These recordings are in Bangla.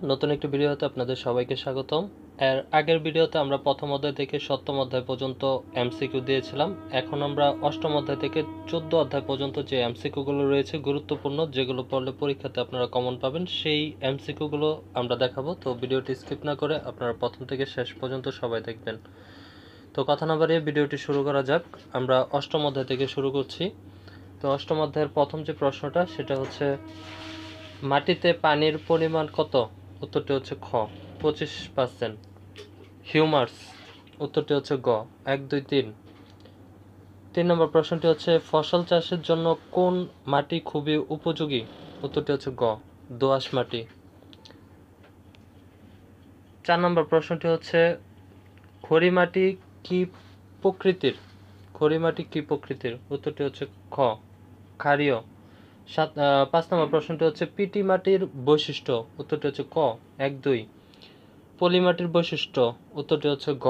নতুন একটি ভিডিওতে আপনাদের সবাইকে স্বাগতম। এর আগের ভিডিওতে আমরা প্রথম অধ্যায় থেকে সপ্তম অধ্যায় পর্যন্ত এমসিকিউ দিয়েছিলাম। এখন আমরা অষ্টম অধ্যায় থেকে 14 অধ্যায় পর্যন্ত যে এমসিকিউগুলো রয়েছে গুরুত্বপূর্ণ, যেগুলো পড়লে পরীক্ষাতে আপনারা কমন পাবেন, সেই এমসিকিউগুলো আমরা দেখাবো। তো ভিডিওটি স্কিপ না করে আপনারা প্রথম থেকে শেষ পর্যন্ত সবাই দেখবেন। তো কথা না বাড়িয়ে ভিডিওটি শুরু করা যাক। আমরা অষ্টম অধ্যায় থেকে শুরু করছি। তো অষ্টম অধ্যায়ের প্রথম যে প্রশ্নটা সেটা হচ্ছে, মাটিতে পানির পরিমাণ কত? উত্তরটি হচ্ছে খ 25%। হিউমাস, উত্তরটি হচ্ছে গ 1 2 3। 3 নম্বর প্রশ্নটি হচ্ছে, ফসল চাষের জন্য কোন মাটি খুবই উপযোগী? উত্তরটি হচ্ছে গ দোআঁশ মাটি। 4 নম্বর প্রশ্নটি হচ্ছে, খড়ি মাটি কি প্রকৃতির? খড়ি মাটি কি প্রকৃতির? উত্তরটি হচ্ছে খ ক্ষারীয়। 5 নম্বর প্রশ্নটি হচ্ছে, পিটি মাটির বৈশিষ্ট্য? উত্তরটি হচ্ছে ক 1 2। পলি মাটির বৈশিষ্ট্য? উত্তরটি হচ্ছে গ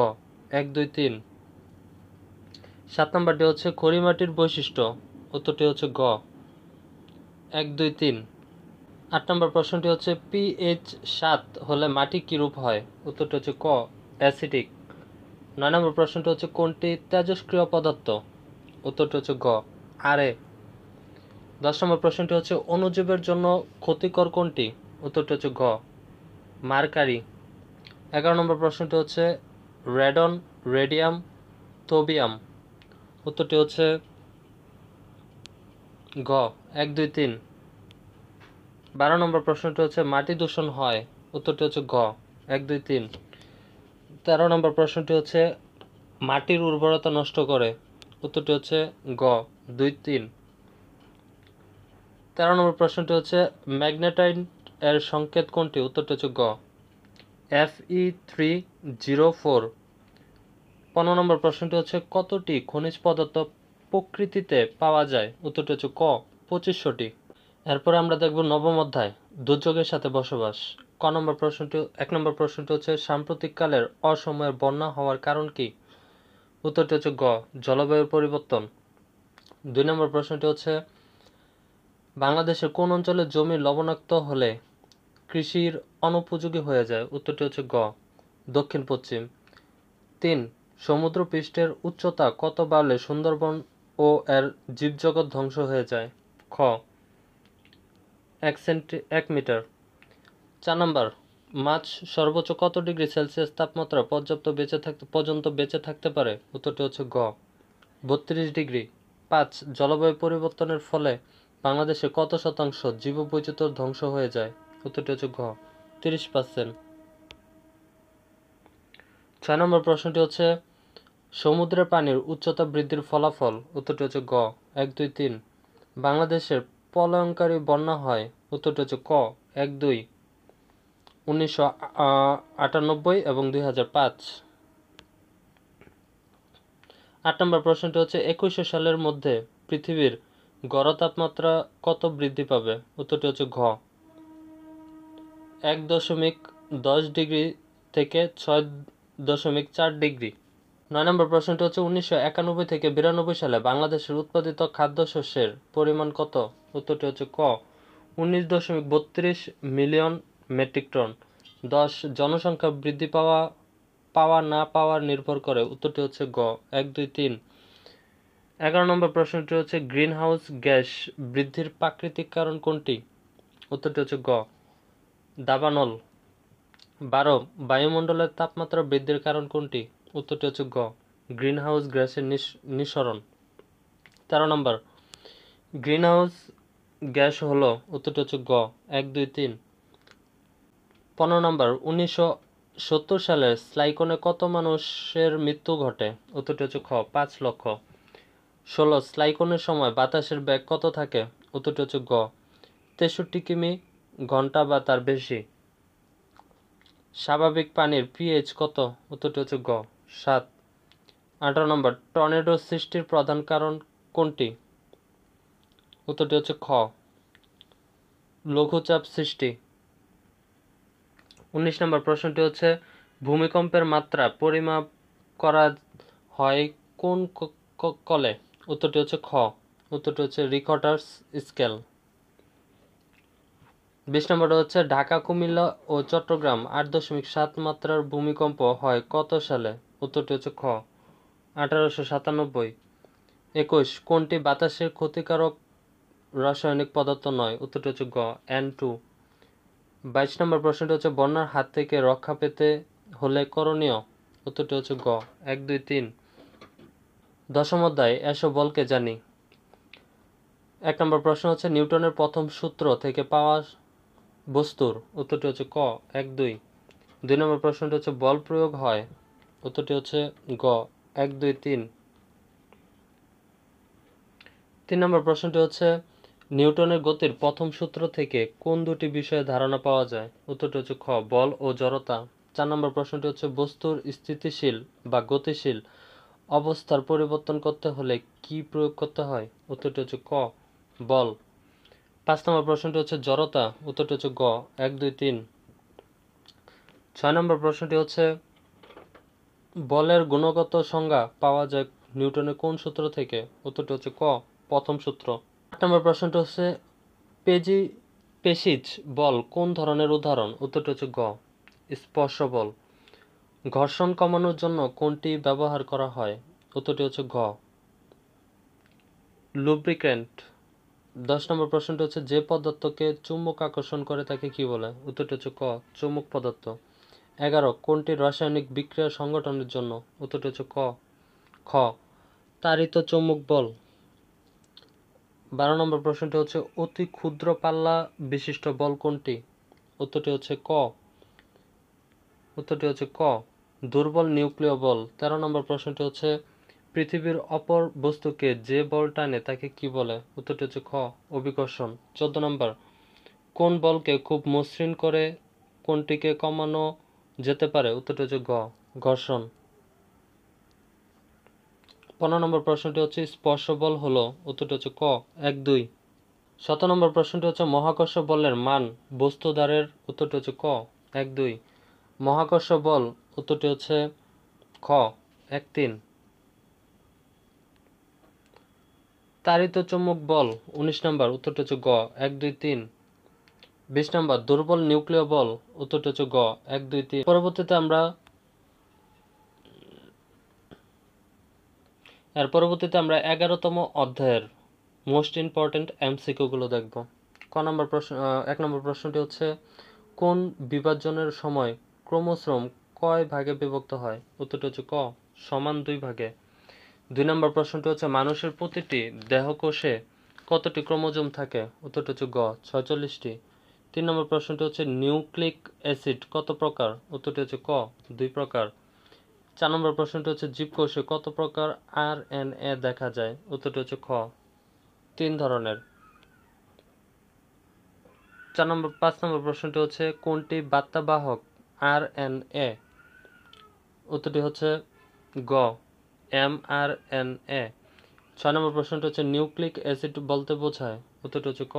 1 2 3। 7 নম্বরটি হচ্ছে, খড়ি মাটির বৈশিষ্ট্য? উত্তরটি হচ্ছে গ 1 2 3। 8 নম্বর প্রশ্নটি হচ্ছে, পিএইচ 7 হলে মাটি কিরূপ হয়? উত্তরটি হচ্ছে ক অ্যাসিডিক। 9 নম্বর প্রশ্নটি হচ্ছে, কোনটি তেজস্ক্রিয় পদার্থ? উত্তরটি হচ্ছে গ আরে। 10 নম্বর প্রশ্নটি হচ্ছে, অণুজীবের জন্য ক্ষতিকর কোনটি? উত্তরটি হচ্ছে গ মার্কারি। 11 নম্বর প্রশ্নটি হচ্ছে, রেডন, রেডিয়াম, তোবিয়াম? উত্তরটি হচ্ছে গ 1 2 3। 12 নম্বর প্রশ্নটি হচ্ছে, মাটি দূষণ হয়? উত্তরটি হচ্ছে গ 1 2 3। 13 নম্বর প্রশ্নটি হচ্ছে, মাটির উর্বরতা নষ্ট করে? উত্তরটি হচ্ছে গ 2 3। 13 নম্বর প্রশ্নটি হচ্ছে, ম্যাগনেটাইট এর সংকেত কোনটি? উত্তরটি হচ্ছে গ Fe304। 15 নম্বর প্রশ্নটি হচ্ছে, কতটি খনিজ পদার্থ প্রকৃতিতে পাওয়া যায়? উত্তরটি হচ্ছে ক 2500টি। এরপরে আমরা দেখব নবম অধ্যায়, দুর্যোগের সাথে বসবাস। ক নম্বর প্রশ্নটি 1 নম্বর প্রশ্নটি হচ্ছে, সাম্প্রতিককালের অসময়ের বন্যা হওয়ার কারণ কি? উত্তরটি হচ্ছে গ জলবায়ুর পরিবর্তন। 2 নম্বর প্রশ্নটি হচ্ছে, বাংলাদেশের কোন অঞ্চলে জমি লবণাক্ত হলে কৃষির অনুপযোগী হয়ে যায়? উত্তরটি হচ্ছে গ দক্ষিণ পশ্চিম। 3 সমুদ্র পৃষ্ঠের উচ্চতা কত বাড়লে সুন্দরবন ও এর জীবজগৎ ধ্বংস হয়ে যায়? খ 1 মিটার। 4 নম্বর, মাছ সর্বোচ্চ কত ডিগ্রি সেলসিয়াস তাপমাত্রা পর্যন্ত বেঁচে থাকতে পারে? উত্তরটি হচ্ছে গ 32 ডিগ্রি। 5 জলবায়ু পরিবর্তনের ফলে বাংলাদেশে কত শতাংশ জীববৈচিত্র্য ধ্বংস হয়ে যায়? উত্তরটি হচ্ছে ঘ 30%। 6 নম্বর প্রশ্নটি হচ্ছে, সমুদ্রের পানির উচ্চতা বৃদ্ধির ফলাফল? উত্তরটি হচ্ছে গ 1 2 3। বাংলাদেশের প্রলয়ঙ্করী বন্যা হয়? উত্তরটি হচ্ছে ক 1 2 1998 এবং 2005। 8 নম্বর প্রশ্নটি হচ্ছে, 2100 সালের মধ্যে পৃথিবীর গড় তাপমাত্রা কত বৃদ্ধি পাবে? উত্তরটি হচ্ছে ঘ 1.10 ডিগ্রি থেকে 6.4 ডিগ্রি। 9 নম্বর প্রশ্নটি হচ্ছে, 1991 থেকে 92 সালে বাংলাদেশের উৎপাদিত খাদ্যশস্যের পরিমাণ কত? উত্তরটি হচ্ছে ক 19.32 মিলিয়ন মেট্রিক টন। 10 জনসংখ্যা বৃদ্ধি পাওয়া না পাওয়ার নির্ভর করে? উত্তরটি হচ্ছে গ 1 2 3। 11 নম্বর প্রশ্নটি হচ্ছে, গ্রিন হাউস গ্যাস বৃদ্ধির প্রাকৃতিক কারণ কোনটি? উত্তরটি হচ্ছে গ দাবানল। 12 বায়ুমণ্ডলের তাপমাত্রা বৃদ্ধির কারণ কোনটি? উত্তরটি হচ্ছে গ গ্রিন হাউস গ্যাসের নিঃসরণ। 13 নম্বর, গ্রিন হাউস গ্যাস হলো? উত্তরটি হচ্ছে গ 1 2 3। 15 নম্বর, 1970 সালে স্লাইকনে কত মানুষের মৃত্যু ঘটে? উত্তরটি হচ্ছে খ 5 লক্ষ। 16 স্লাইকনের সময় বাতাসের বেগ কত থাকে? উত্তরটি হচ্ছে গ 63 কিমি ঘন্টা বা তার বেশি। স্বাভাবিক পানির পিএইচ কত? উত্তরটি হচ্ছে গ 7। 18 নম্বর, টর্নেডো সৃষ্টির প্রধান কারণ কোনটি? উত্তরটি হচ্ছে খ লঘুচাপ সৃষ্টি। 19 নম্বর প্রশ্নটি হচ্ছে, ভূমিকম্পের মাত্রা পরিমাপ করা হয় কোন কলে? উত্তরটি হচ্ছে খ উত্তরটি হচ্ছে রিকটার্স স্কেল। 20 নম্বরটা হচ্ছে ঢাকা, কুমিল্লা ও চট্টগ্রাম 8.7 মাত্রার ভূমিকম্প হয় কত সালে? উত্তরটি হচ্ছে খ 1897। 21 কোনটি বাতাসের ক্ষতিকারক রাসায়নিক পদার্থ নয়? উত্তরটি হচ্ছে গ N2। 22 নম্বর প্রশ্নটি হচ্ছে বন্যার হাত থেকে রক্ষা পেতে হলে করণীয়? উত্তরটি হচ্ছে গ 1 2 3। দশম অধ্যায় এসো বলকে জানি। 1 নম্বর প্রশ্ন হচ্ছে নিউটনের প্রথম সূত্র থেকে পাওয়া বস্তুর? উত্তরটি হচ্ছে ক 1 2। 2 নম্বর প্রশ্নটি হচ্ছে বল প্রয়োগ হয়? উত্তরটি হচ্ছে গ 1 2 3। 3 নম্বর প্রশ্নটি হচ্ছে নিউটনের গতির প্রথম সূত্র থেকে কোন দুটি বিষয়ে ধারণা পাওয়া যায়? উত্তরটি হচ্ছে খ বল ও জড়তা। 4 নম্বর প্রশ্নটি হচ্ছে বস্তুর স্থিতিশীল বা গতিশীল অবস্থার পরিবর্তন করতে হলে কি প্রয়োগ করতে হয়? উত্তরটি হচ্ছে ক বল। 5 নম্বর প্রশ্নটি হচ্ছে জড়তা। উত্তরটি হচ্ছে গ 1 2 3। 6 নম্বর প্রশ্নটি হচ্ছে বলের গুণগত সংজ্ঞা পাওয়া যায় নিউটনের কোন সূত্র থেকে? উত্তরটি হচ্ছে ক প্রথম সূত্র। 8 নম্বর প্রশ্নটি হচ্ছে পেশিজ বল কোন ধরনের উদাহরণ? উত্তরটি হচ্ছে গ স্পর্শ বল। ঘর্ষণ কমানোর জন্য কোনটি ব্যবহার করা হয়? উত্তরটি হচ্ছে ঘ লুব্রিক্যান্ট। 10 নম্বর প্রশ্নটি হচ্ছে যে পদার্থকে চুম্বক আকর্ষণ করে তাকে কি বলে? উত্তরটি হচ্ছে ক চুম্বক পদার্থ। 11 কোনটি রাসায়নিক বিক্রিয়া সংগঠনের জন্য? উত্তরটি হচ্ছে খ তাড়িত চৌম্বক বল। 12 নম্বর প্রশ্নটি হচ্ছে অতি ক্ষুদ্র পাল্লা বিশিষ্ট বল কোনটি? উত্তরটি হচ্ছে ক দুর্বল নিউক্লিয় বল। 13 নম্বর প্রশ্নটি হচ্ছে পৃথিবীর অপর বস্তুকে যে বল টানে তাকে কি বলে? উত্তরটি হচ্ছে খ অভিকর্ষণ। 14 নম্বর কোন বলকে খুব মসৃণ করে কোনটিকে কমানো যেতে পারে? উত্তরটি হচ্ছে গ ঘর্ষণ। 15 নম্বর প্রশ্নটি হচ্ছে স্পর্শ বল হলো? উত্তরটি হচ্ছে ক 1 2। 17 নম্বর প্রশ্নটি হচ্ছে মহাকর্ষ বলের মান বস্তু দ্বারের? উত্তরটি হচ্ছে ক 1 2। মহাকর্ষ বল উত্তরটি হচ্ছে খ 1 3। তাড়িত চৌম্বক বল 19 নম্বর উত্তরটি হচ্ছে গ 1 2 3। 20 নম্বর দুর্বল নিউক্লিয় বল? উত্তরটি হচ্ছে গ 1 2 3। পরবর্তীতে আমরা 11তম অধ্যায়ের মোস্ট ইম্পর্টেন্ট এমসিকিউ গুলো দেখব। 1 নম্বর প্রশ্নটি হচ্ছে কোন বিভাজনের সময় ক্রোমোসোম কয় ভাগে বিভক্ত হয়? উত্তরটি হচ্ছে ক সমান 2 ভাগে। 2 নম্বর প্রশ্নটি হচ্ছে মানুষের প্রতিটি দেহকোষে কতটি ক্রোমোজোম থাকে? উত্তরটি হচ্ছে গ 46টি। 3 নম্বর প্রশ্নটি হচ্ছে নিউক্লিক অ্যাসিড কত প্রকার? উত্তরটি হচ্ছে ক 2 প্রকার। 4 নম্বর প্রশ্নটি হচ্ছে জীবকোষে কত প্রকার RNA দেখা যায়? উত্তরটি হচ্ছে খ 3 ধরনের। 5 নম্বর প্রশ্নটি হচ্ছে কোনটি বার্তাবাহক RNA? উত্তরটি হচ্ছে গ mRNA। 6 নম্বর প্রশ্নটি হচ্ছে নিউক্লিক অ্যাসিড বলতে বোঝায়? উত্তরটি হচ্ছে ক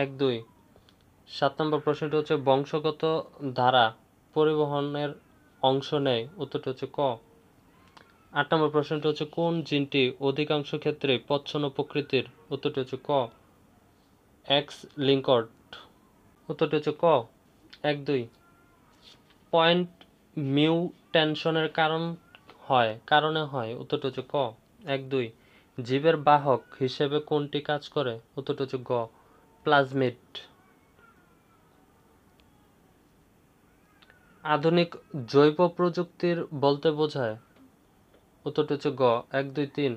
1 2। 7 নম্বর প্রশ্নটি হচ্ছে বংশগত ধারা পরিবহনের অংশ নেয়? উত্তরটি হচ্ছে ক। 8 নম্বর প্রশ্নটি হচ্ছে কোন জিনটি অধিকাংশ ক্ষেত্রে প্রচ্ছন্ন প্রকৃতির? উত্তরটি হচ্ছে ক এক্স লিঙ্কড। উত্তরটি হচ্ছে ক 1 2। পয়েন্ট মিউটেশনের কারণে হয়? উত্তরটি হচ্ছে ক 1 2। জীবের বাহক হিসেবে কোনটি কাজ করে? উত্তরটি হচ্ছে গ প্লাজমিড। আধুনিক জৈব প্রযুক্তির বলতে বোঝায়? উত্তরটি হচ্ছে গ 1 2 3।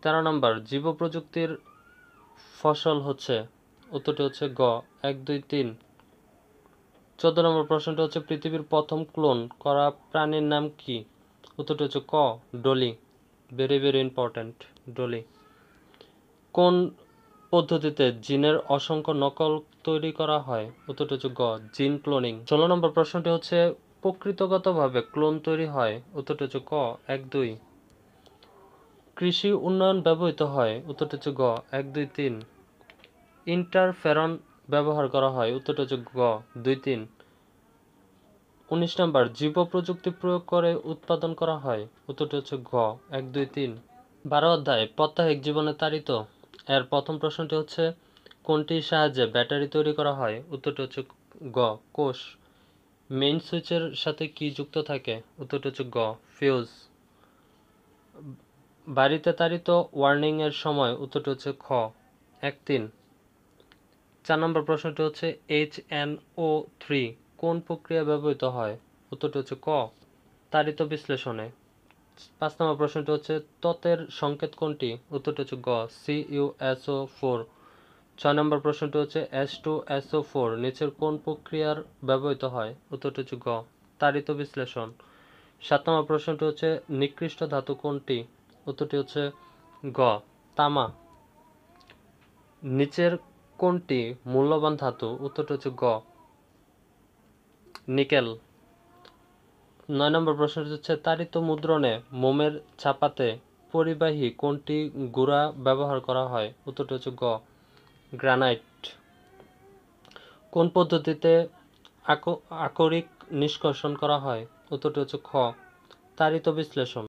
13 নম্বর জীব প্রযুক্তির ফসল হচ্ছে? উত্তরটি হচ্ছে গ 1 2 3। 14 নম্বর প্রশ্নটি হচ্ছে পৃথিবীর প্রথম ক্লোন করা প্রাণীর নাম কি? উত্তরটি হচ্ছে ক Dolly. Very very important Dolly. কোন পদ্ধতিতে জিনের অসংখ্য নকল তৈরি করা হয়? উত্তরটি হচ্ছে গ জিন ক্লোনিং। 16 নম্বর প্রশ্নটি হচ্ছে প্রকৃতিগতভাবে ক্লোন তৈরি হয়? উত্তরটি হচ্ছে ক 1 2। কৃষি উন্নয়ন ব্যবহৃত হয়? উত্তরটি হচ্ছে গ 1 2 3। ইন্টারফেরন ব্যবহার করা হয়? উত্তরটি হচ্ছে গ 2 3। 19 নম্বর জীব প্রযুক্তি প্রয়োগ করে উৎপাদন করা হয়? উত্তরটি হচ্ছে ঘ 1 2 3। 12 অধ্যায় প্রাত্যহিক জীবনে তাড়িত এর প্রথম প্রশ্নটি হচ্ছে কোনটির সাহায্যে ব্যাটারি তৈরি করা হয়? উত্তরটি হচ্ছে গ কোষ। মেইন সুইচের সাথে কি যুক্ত থাকে? উত্তরটি হচ্ছে গ ফিউজ। বাড়িতে তাড়িত ওয়ার্নিং এর সময়? উত্তরটি হচ্ছে খ 1-3। 4 নম্বর প্রশ্নটি হচ্ছে HNO3 কোন প্রক্রিয়ায় ব্যবহৃত হয়? উত্তরটি হচ্ছে ক তাড়িত বিশ্লেষণে। 5 নম্বর প্রশ্নটি হচ্ছে ততের সংকেত কোনটি? উত্তরটি হচ্ছে গ CuSO4। 6 নম্বর প্রশ্নটি হচ্ছে H2SO4 নিচের কোন প্রক্রিয়ার ব্যবহৃত হয়? উত্তরটি হচ্ছে গ তাড়িত বিশ্লেষণ। 7 নম্বর প্রশ্নটি হচ্ছে নিকৃষ্ট ধাতু কোনটি? উত্তরটি হচ্ছে গ তামা। নিচের কোনটি মূল্যবান ধাতু? উত্তরটি হচ্ছে গ নিকেল। 9 নম্বর প্রশ্নটি হচ্ছে তাড়িত মুদ্রণে মোমের ছাপাতে পরিবাহী কোনটি গুঁড়া ব্যবহার করা হয়? উত্তরটি হচ্ছে গ গ্রানাইট। কোন পদ্ধতিতে আকরিক নিষ্কাশন করা হয়? উত্তরটি হচ্ছে খ তাড়িত বিশ্লেষণ।